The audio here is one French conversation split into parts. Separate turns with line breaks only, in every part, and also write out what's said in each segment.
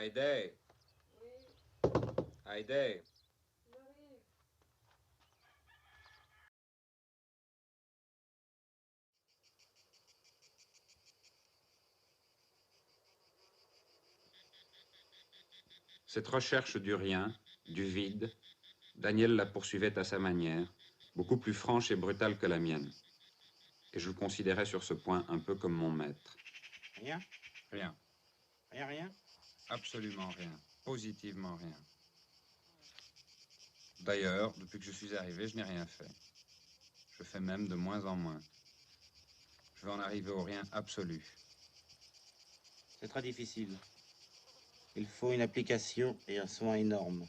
Haydée.
Oui,
Haydée.
j'arrive.
Cette recherche du rien, du vide, Daniel la poursuivait à sa manière, beaucoup plus franche et brutale que la mienne. Et je le considérais sur ce point un peu comme mon maître.
Rien?
Rien.
Rien?
Absolument rien. Positivement rien. D'ailleurs, depuis que je suis arrivé, je n'ai rien fait. Je fais même de moins en moins. Je veux en arriver au rien absolu.
C'est très difficile. Il faut une application et un soin énorme.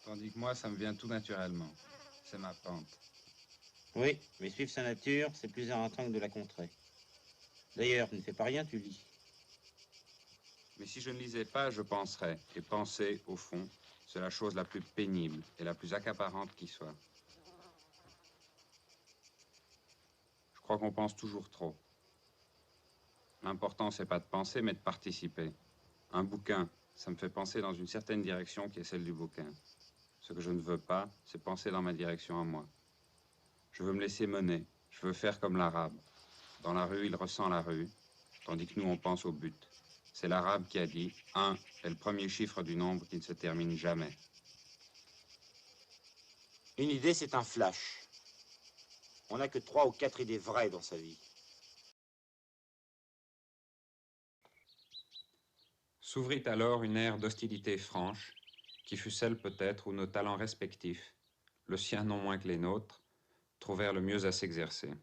Tandis que moi, ça me vient tout naturellement. C'est ma pente.
Oui, mais suivre sa nature, c'est plus éreintant que de la contrer. D'ailleurs, tu ne fais pas rien, tu lis.
Mais si je ne lisais pas, je penserais. Et penser, au fond, c'est la chose la plus pénible et la plus accaparante qui soit. Je crois qu'on pense toujours trop. L'important, c'est pas de penser, mais de participer. Un bouquin, ça me fait penser dans une certaine direction qui est celle du bouquin. Ce que je ne veux pas, c'est penser dans ma direction à moi. Je veux me laisser mener. Je veux faire comme l'arabe. Dans la rue, il ressent la rue, tandis que nous, on pense au but. C'est l'arabe qui a dit « 1 est le premier chiffre du nombre qui ne se termine jamais ».
Une idée, c'est un flash. On n'a que 3 ou 4 idées vraies dans sa vie.
S'ouvrit alors une ère d'hostilité franche, qui fut celle peut-être où nos talents respectifs, le sien non moins que les nôtres, trouvèrent le mieux à s'exercer.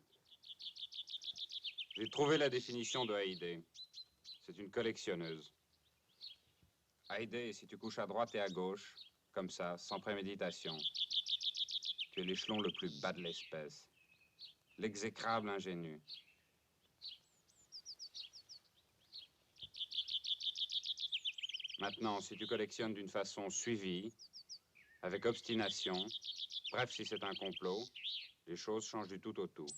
J'ai trouvé la définition de Haydée. C'est une collectionneuse. Haydée, si tu couches à droite et à gauche, comme ça, sans préméditation, tu es l'échelon le plus bas de l'espèce. L'exécrable ingénu. Maintenant, si tu collectionnes d'une façon suivie, avec obstination, bref, si c'est un complot, les choses changent du tout au tout.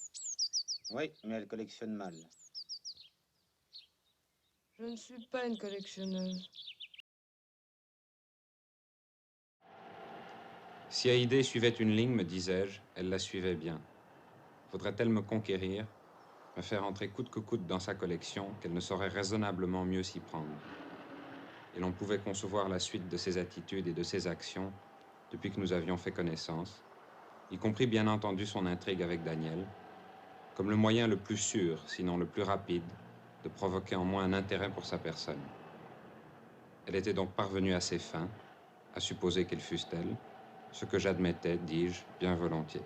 Oui, mais elle collectionne mal.
Je ne suis pas une collectionneuse.
Si Haydée suivait une ligne, me disais-je, elle la suivait bien. Faudrait-elle me conquérir, me faire entrer coûte que coûte dans sa collection, qu'elle ne saurait raisonnablement mieux s'y prendre. Et l'on pouvait concevoir la suite de ses attitudes et de ses actions depuis que nous avions fait connaissance, y compris bien entendu son intrigue avec Daniel, comme le moyen le plus sûr, sinon le plus rapide, de provoquer en moi un intérêt pour sa personne. Elle était donc parvenue à ses fins, à supposer qu'elles fussent telles, ce que j'admettais, dis-je, bien volontiers.